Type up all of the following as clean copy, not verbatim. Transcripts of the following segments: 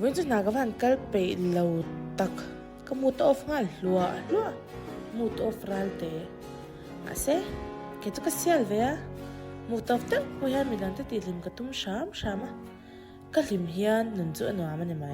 วันจุดนักวันกัลไปเลวตักก็มูตอฟงัลลัวมูตอฟรัลเตะมาเซ่แค่ตุกเสียลเวียมูตอฟเตะพอยันมีดันเตติลิมกระตุ้มชามะก็ลิมเฮียนนุนจุอันว่ามันยังไง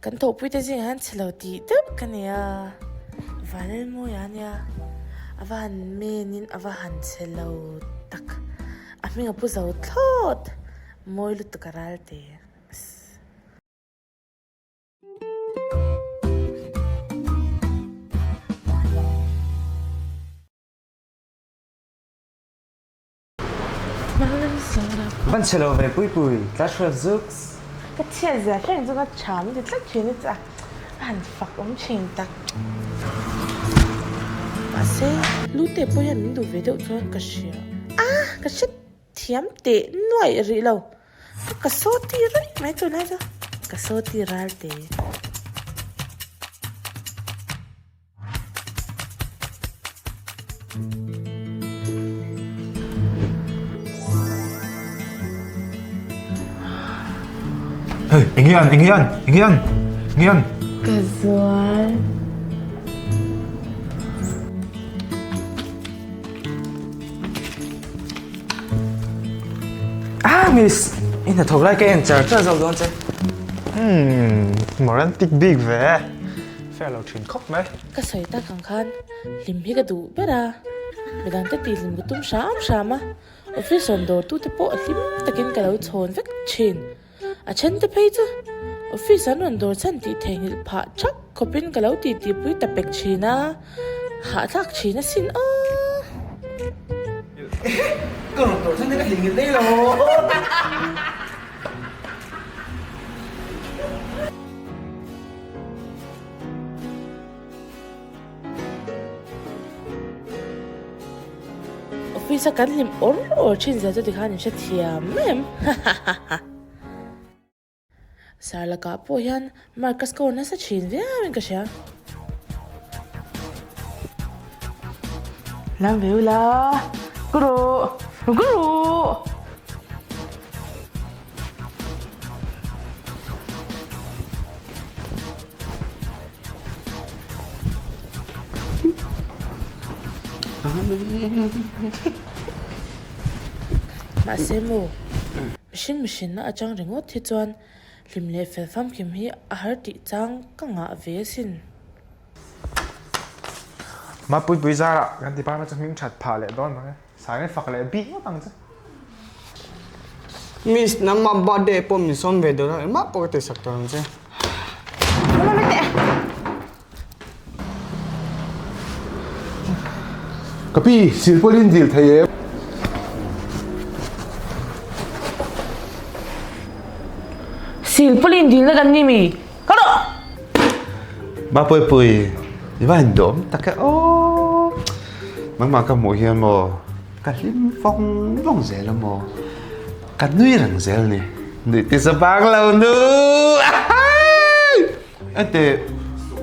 กันทบวิธีสิ่งหันเฉลตีดับกันเนี่ยวันโมยันเนี่ยวันเมนินวันเฉลตักอามิงกับผู้สาวทอดมวยลุตกรัลเตมันเล่นสารพัดวันเฉลยปุยตัชซุกส์ก็เชื่อจะแค่จะก็ชามจะตักชื่อนี่จ้ะหันฝักชิงตักมาเซ่รู้แต่พอยันดูวิดีโอจนก็เชื่อก็เชื่อเทียมเตะหน่วยรีเราก็โซตีเลยไม่ตัวไหนจ้ะก็โซตีรัลเตะเฮ้ยเอ็งยันกระสวนมิสอินเตอร์ทอกไลค์แกเอ็นเจอร์จะเอาโดนเจ้มอรันติกบิ๊กเว่แฟร์เราถึงครบไหมก็ใส่ตาขังคันลิมพี่ก็ดูเบด้าไม่ดันแต่ตีลิมก็ตุ้มชามะออฟฟิศส่วนโดตู้ที่โป๊ะลิมตะกินกับเราโซนเวกชินฉันจะไปจ้ะออฟฟิศส่วนโดฉันตีแทงผ่าชักขบินกับเราตีปุ้ยแต่เป็กชีนะหาทักชีนะสินก็รู้ตัวฉันจะกินกันได้หรอออฟฟิศกันลิมโอ้ชินจะจะดิขานิชเทียมแม่สารละกับพวกยันมาร์คัสโกน่าจะชินเวียมันก็เชียลังวิวล่ะกรูมาเซมูมิชินนะอาจารย์เริงที่จวนลิมเล่เฟลฟัมคิมฮีอาหารติจังกังอาเวสินมาปุยซาระกันที่ป้ามาจะมิ่งฉัดผ่าเลยโดนมั้งสายไม่ฝักเลยบีก็ตั้งใจมิสน้ำมาบาดเดย์ผมมิสอนเวดแล้วมาปกติสักตัวนึงใช่กับพี่ซิลโพลินดิลเทียซิลปลินดินแล้วกันนี่มีก็ได้มาปุยยี่ว่าเห็นดมแต่แค่โอ้มันมากับหมูเฮียนโมกับลิมฟองร้องเซลโมกับนุ้ยรังเซลนี่นี่ที่สบางเราหนูแต่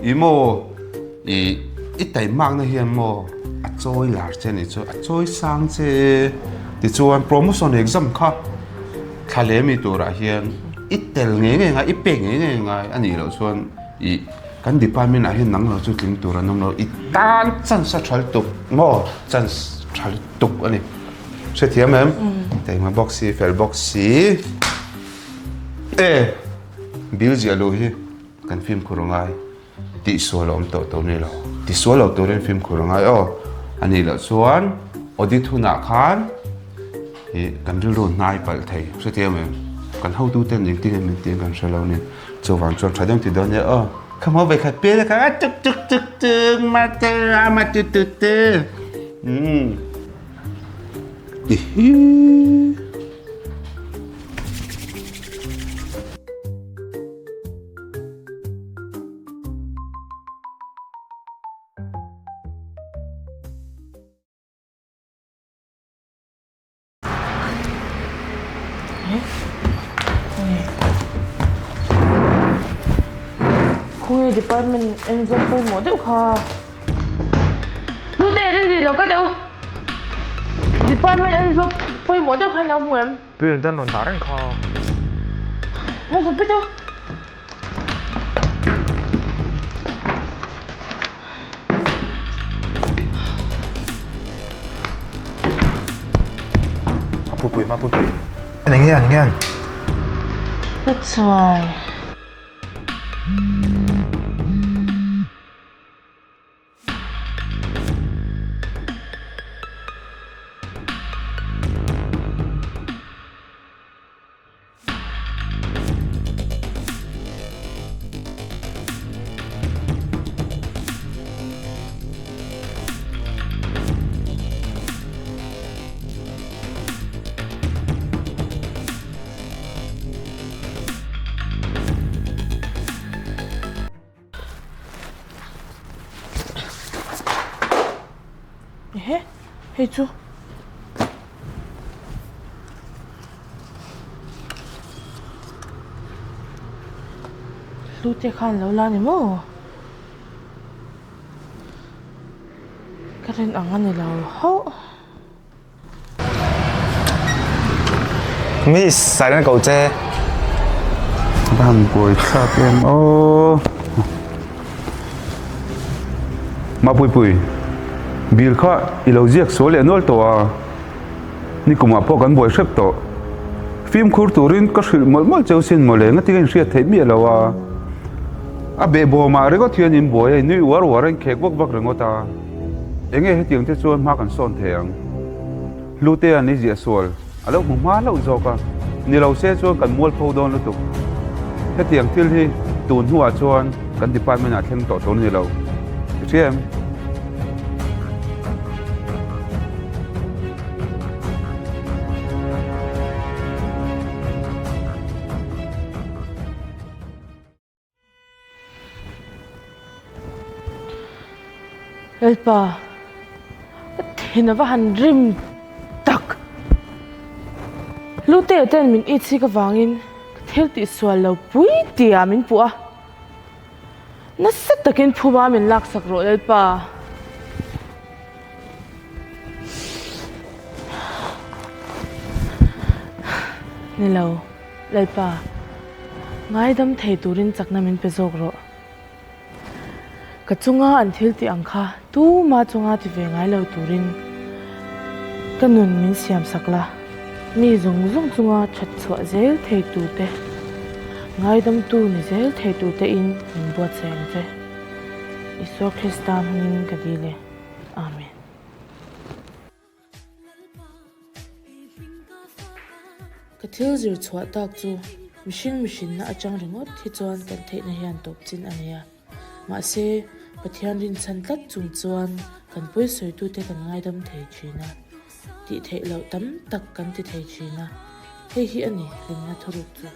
อีโมอีแต่มากนะเฮียนโมอัดจอยหลายเจนี่อัดจอยสังเจที่ชวนโปรโมชั่นเอ็กซัมค่ะทะเลมีตัวระเฮียนอีเตลเงี้ยอีเป่งเงี้ยอันนี้เราชวนอีกันดิพาร์ตเมนต์อาเฮียนนังเราจุดลิงตัวระน้องเราอีตานจันสัชลตุกโม่จันสัชลตุกอันนี้เสถียรไหมแต่มาบ็อกซี่เฟลบ็อกซี่บิลจีอาลูฮีกันฟิล์มคุรงไงติสวลอมตัวนี่เราติสวลอมตัวเรื่องฟิล์มคุรงไงอันนี้เราส่วนอดีตทุนอาคารกันรู้นายไปไทยเสถียรไหมกันเข้าดูเต้นจริงๆมันเตียงกันเชลล์เนี่ยจะวางจนใช้ต้องติดดอนเนี่ยขโมยไปขัดเปี้ยเลยครับจึกมาเจอมาตึ๊ด khung department envelope poi mo deuh kha lu te ri lo ka deuh department envelope poi mo deuh kha lo muam Bial dan non darin kha. mo ko pito Pupui ma pupui. Ngian ngian. that's why hey chú lu te khan lo la ni mo ka ren ang ani lo ho Miss, sai dan cậu che. Bang bồi khác em ô mà bùi Bial kha ilojiak số lệ nol to ni kuma po kan boi sep to phim khur turin ka shil mol mol cheu sin mole nga tigen ria thei mi lawa a be bo ma re ko thian in boi ni war an khek bok bak rengota enge he tiang te chuan ma kan son theang lute ani zia sol alo mu ma lo zo ka ni lo se chuan kan mol pho don lu tu he tiang thil hi tun huwa chuan kan department a thleng to ni lo chem Elpa thina va han rim tak lu te ten min it si ka wangin thel ti swal lo pui ti amin pu a na sat takin phuma min lak sak ro elpa nilo elpa ngai dam thei turin chakna min pe jok ro ka chunga an thil ti angkha tu ma chunga ti ve ngai lo turin kanun min siam sakla mi zung zung chunga that chhuah zel thei tu te ngai dam tu ni zel thei tu te in min buat seng te Isor Kristan hungin kadile amen ka thil zir chhuah tak chu mihring na atang ringot thi chuan kan thei na hian top chin ania ma se Pathianni Zan tlat chung chuan kan pui soi tu te kan ngai dam thei thina ti thei lo tam tak kan ti thei thina hei hi ani ringna thuruk chu